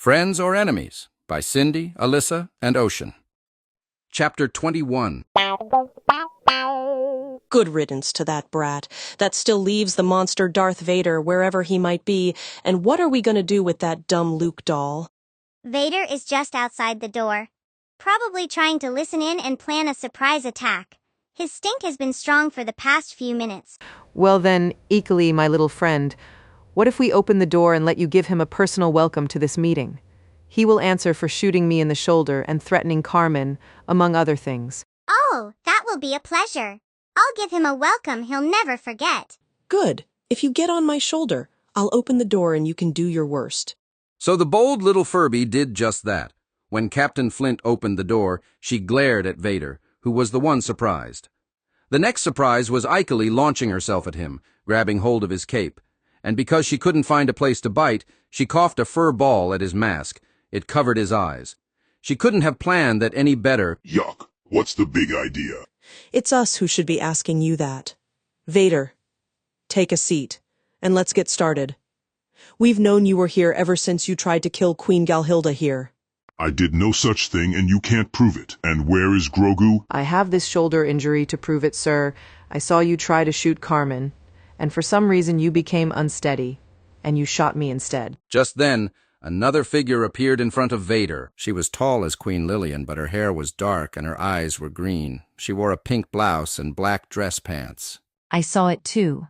Friends or Enemies by Cindy, Alyssa, and Ocean. Chapter 21. Good riddance to that brat. That still leaves the monster Darth Vader wherever he might be, and what are we going to do with that dumb Luke doll? Vader is just outside the door, probably trying to listen in and plan a surprise attack. His stink has been strong for the past few minutes. Well then, equally, my little friend, what if we open the door and let you give him a personal welcome to this meeting? He will answer for shooting me in the shoulder and threatening Carmen, among other things. Oh, that will be a pleasure. I'll give him a welcome he'll never forget. Good. If you get on my shoulder, I'll open the door and you can do your worst. So the bold little Furby did just that. When Captain Flint opened the door, she glared at Vader, who was the one surprised. The next surprise was Icely launching herself at him, grabbing hold of his cape. And because she couldn't find a place to bite, she coughed a fur ball at his mask. It covered his eyes. She couldn't have planned that any better. Yuck. What's the big idea? It's us who should be asking you that. Vader, take a seat, and let's get started. We've known you were here ever since you tried to kill Queen Galhilda here. I did no such thing and you can't prove it. And where is Grogu? I have this shoulder injury to prove it, sir. I saw you try to shoot Carmen, and for some reason you became unsteady, and you shot me instead. Just then, another figure appeared in front of Vader. She was tall as Queen Lillian, but her hair was dark and her eyes were green. She wore a pink blouse and black dress pants. I saw it too.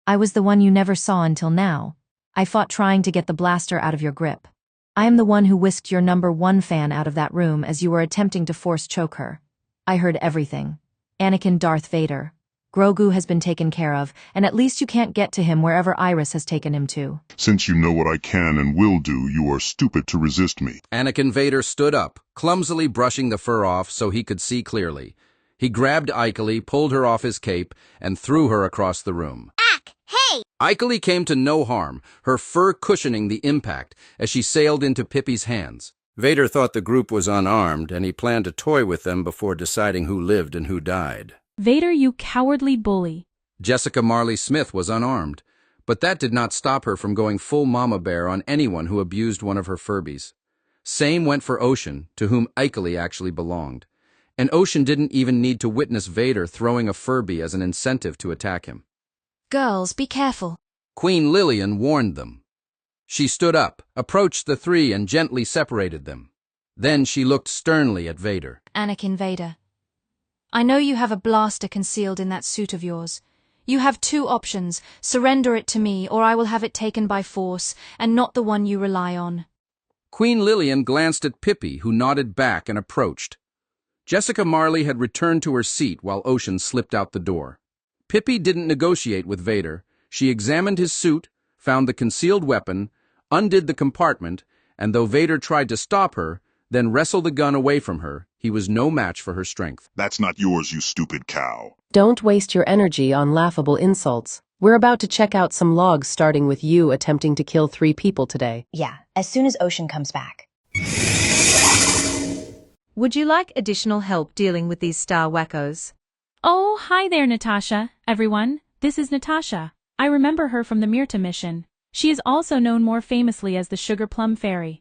I was the one you never saw until now. I fought trying to get the blaster out of your grip. I am the one who whisked your #1 fan out of that room as you were attempting to force choke her. I heard everything. Anakin Darth Vader. Grogu has been taken care of, and at least you can't get to him wherever Iris has taken him to. Since you know what I can and will do, you are stupid to resist me. Anakin Vader stood up, clumsily brushing the fur off so he could see clearly. He grabbed Icely, pulled her off his cape, and threw her across the room. Ack! Hey! Icely came to no harm, her fur cushioning the impact as she sailed into Pippi's hands. Vader thought the group was unarmed, and he planned to toy with them before deciding who lived and who died. Vader, you cowardly bully. Jessica Marley Smith was unarmed, but that did not stop her from going full mama bear on anyone who abused one of her Furbies. Same went for Ocean, to whom Icely actually belonged. And Ocean didn't even need to witness Vader throwing a Furby as an incentive to attack him. Girls, be careful. Queen Lillian warned them. She stood up, approached the three, and gently separated them. Then she looked sternly at Vader. Anakin Vader. I know you have a blaster concealed in that suit of yours. You have 2 options, surrender it to me or I will have it taken by force, and not the one you rely on. Queen Lillian glanced at Pippi, who nodded back and approached. Jessica Marley had returned to her seat while Ocean slipped out the door. Pippi didn't negotiate with Vader. She examined his suit, found the concealed weapon, undid the compartment, and though Vader tried to stop her, then wrestle the gun away from her, he was no match for her strength. That's not yours, you stupid cow. Don't waste your energy on laughable insults. We're about to check out some logs starting with you attempting to kill 3 people today. Yeah, as soon as Ocean comes back. Would you like additional help dealing with these star wackos? Oh, hi there, Natasha, everyone. This is Natasha. I remember her from the Myrta mission. She is also known more famously as the Sugar Plum Fairy.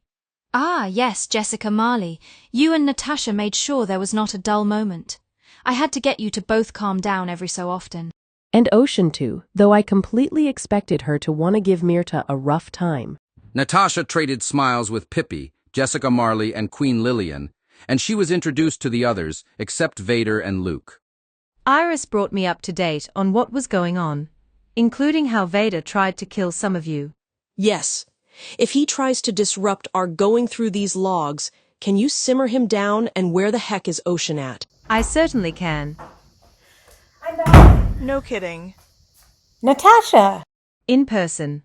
Ah, yes, Jessica Marley. You and Natasha made sure there was not a dull moment. I had to get you to both calm down every so often. And Ocean too, though I completely expected her to want to give Myrta a rough time. Natasha traded smiles with Pippi, Jessica Marley, and Queen Lillian, and she was introduced to the others, except Vader and Luke. Iris brought me up to date on what was going on, including how Vader tried to kill some of you. Yes. If he tries to disrupt our going through these logs, can you simmer him down, and where the heck is Ocean at? I certainly can. No kidding. Natasha! In person.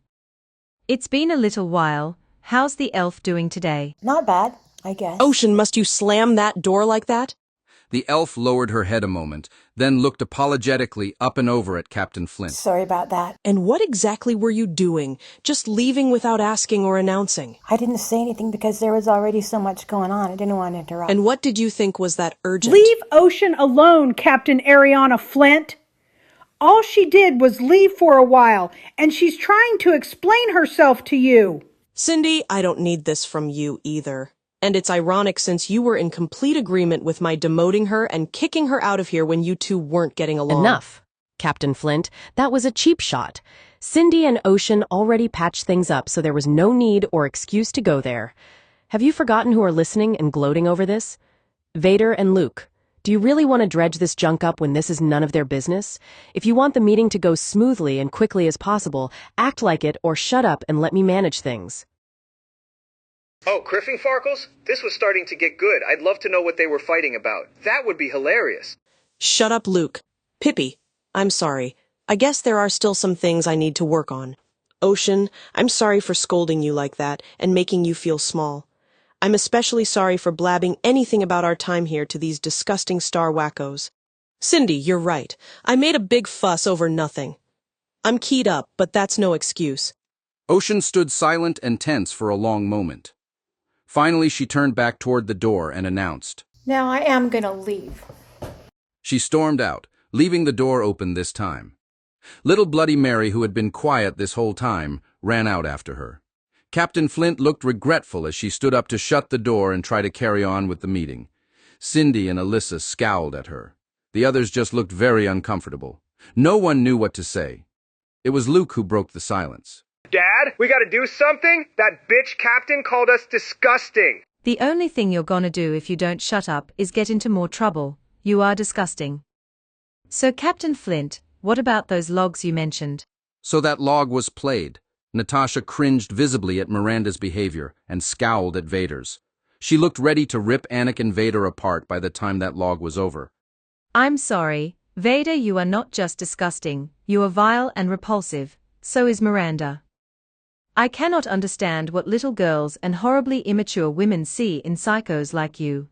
It's been a little while. How's the elf doing today? Not bad, I guess. Ocean, must you slam that door like that? The elf lowered her head a moment, then looked apologetically up and over at Captain Flint. Sorry about that. And what exactly were you doing? Just leaving without asking or announcing? I didn't say anything because there was already so much going on. I didn't want to interrupt. And what did you think was that urgent? Leave Ocean alone, Captain Ariana Flint. All she did was leave for a while, and she's trying to explain herself to you. Cindy, I don't need this from you either. And it's ironic since you were in complete agreement with my demoting her and kicking her out of here when you two weren't getting along. Enough, Captain Flint. That was a cheap shot. Cindy and Ocean already patched things up, so there was no need or excuse to go there. Have you forgotten who are listening and gloating over this? Vader and Luke. Do you really want to dredge this junk up when this is none of their business? If you want the meeting to go smoothly and quickly as possible, act like it or shut up and let me manage things. Oh, Criffing Farkles? This was starting to get good. I'd love to know what they were fighting about. That would be hilarious. Shut up, Luke. Pippi, I'm sorry. I guess there are still some things I need to work on. Ocean, I'm sorry for scolding you like that and making you feel small. I'm especially sorry for blabbing anything about our time here to these disgusting star wackos. Cindy, you're right. I made a big fuss over nothing. I'm keyed up, but that's no excuse. Ocean stood silent and tense for a long moment. Finally, she turned back toward the door and announced, Now I am gonna leave. She stormed out, leaving the door open this time. Little Bloody Mary, who had been quiet this whole time, ran out after her. Captain Flint looked regretful as she stood up to shut the door and try to carry on with the meeting. Cindy and Alyssa scowled at her. The others just looked very uncomfortable. No one knew what to say. It was Luke who broke the silence. Dad, we gotta do something? That bitch captain called us disgusting. The only thing you're gonna do if you don't shut up is get into more trouble. You are disgusting. So, Captain Flint, what about those logs you mentioned? So that log was played. Natasha cringed visibly at Miranda's behavior and scowled at Vader's. She looked ready to rip Anakin Vader apart by the time that log was over. I'm sorry, Vader, you are not just disgusting, you are vile and repulsive, so is Miranda. I cannot understand what little girls and horribly immature women see in psychos like you.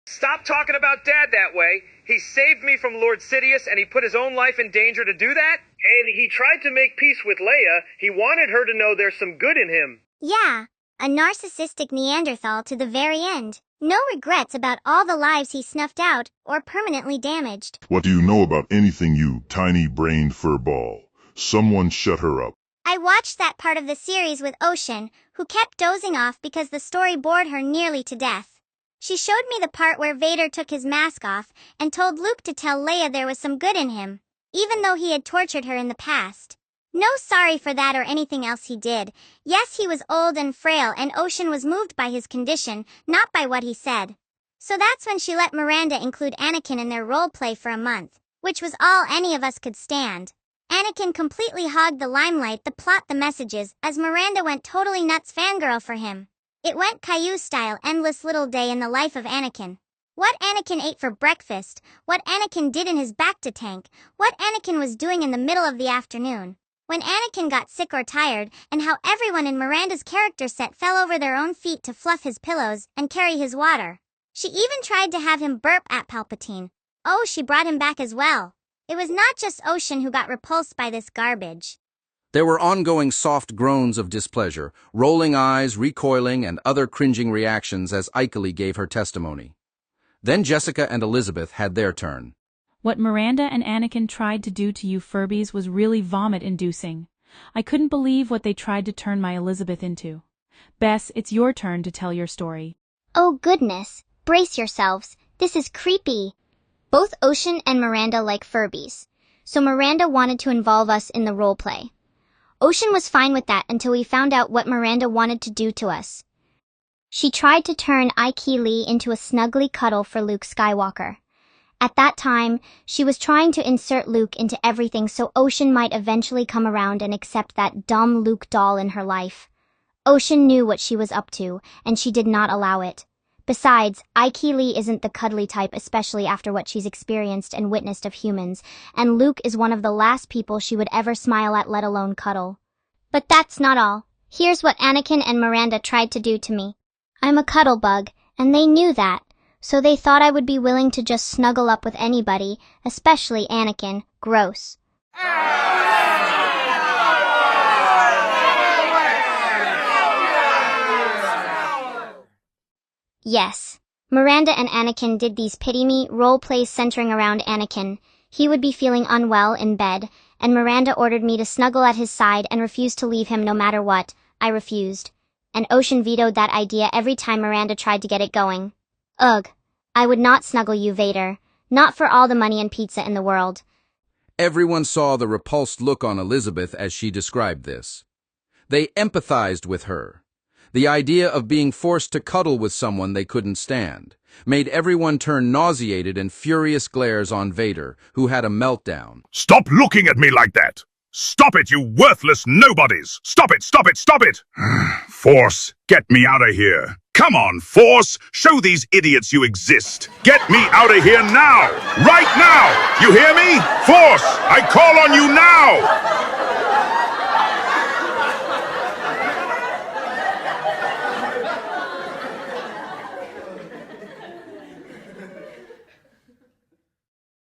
Stop talking about Dad that way. He saved me from Lord Sidious and he put his own life in danger to do that? And he tried to make peace with Leia. He wanted her to know there's some good in him. Yeah, a narcissistic Neanderthal to the very end. No regrets about all the lives he snuffed out or permanently damaged. What do you know about anything, you tiny-brained furball? Someone shut her up. I watched that part of the series with Ocean, who kept dozing off because the story bored her nearly to death. She showed me the part where Vader took his mask off and told Luke to tell Leia there was some good in him, even though he had tortured her in the past. No sorry for that or anything else he did. Yes, he was old and frail and Ocean was moved by his condition, not by what he said. So that's when she let Miranda include Anakin in their role play for a month, which was all any of us could stand. Anakin completely hogged the limelight, the plot, the messages, as Miranda went totally nuts fangirl for him. It went Caillou style, endless little day in the life of Anakin. What Anakin ate for breakfast, what Anakin did in his Bacta tank, what Anakin was doing in the middle of the afternoon, when Anakin got sick or tired, and how everyone in Miranda's character set fell over their own feet to fluff his pillows and carry his water. She even tried to have him burp at Palpatine. Oh, she brought him back as well. It was not just Ocean who got repulsed by this garbage. There were ongoing soft groans of displeasure, rolling eyes, recoiling, and other cringing reactions as Ikelee gave her testimony. Then Jessica and Elizabeth had their turn. What Miranda and Anakin tried to do to you furbies was really vomit-inducing. I couldn't believe what they tried to turn my Elizabeth into. Bess, it's your turn to tell your story. Oh goodness, brace yourselves, this is creepy. Both Ocean and Miranda like Furbies, so Miranda wanted to involve us in the roleplay. Ocean was fine with that until we found out what Miranda wanted to do to us. She tried to turn Ikelee into a snuggly cuddle for Luke Skywalker. At that time, she was trying to insert Luke into everything so Ocean might eventually come around and accept that dumb Luke doll in her life. Ocean knew what she was up to, and she did not allow it. Besides, Ikelee isn't the cuddly type, especially after what she's experienced and witnessed of humans, and Luke is one of the last people she would ever smile at, let alone cuddle. But that's not all. Here's what Anakin and Miranda tried to do to me. I'm a cuddle bug, and they knew that, so they thought I would be willing to just snuggle up with anybody, especially Anakin. Gross. Yes, Miranda and Anakin did these pity-me role plays centering around Anakin. He would be feeling unwell in bed, and Miranda ordered me to snuggle at his side and refused to leave him no matter what. I refused. and Ocean vetoed that idea every time Miranda tried to get it going. Ugh. I would not snuggle you, Vader. Not for all the money and pizza in the world. Everyone saw the repulsed look on Elizabeth as she described this. They empathized with her. The idea of being forced to cuddle with someone they couldn't stand made everyone turn nauseated and furious glares on Vader, who had a meltdown. Stop looking at me like that! Stop it, you worthless nobodies! Stop it, stop it, stop it! Force, get me out of here! Come on, Force! Show these idiots you exist! Get me out of here now! Right now! You hear me? Force, I call on you now!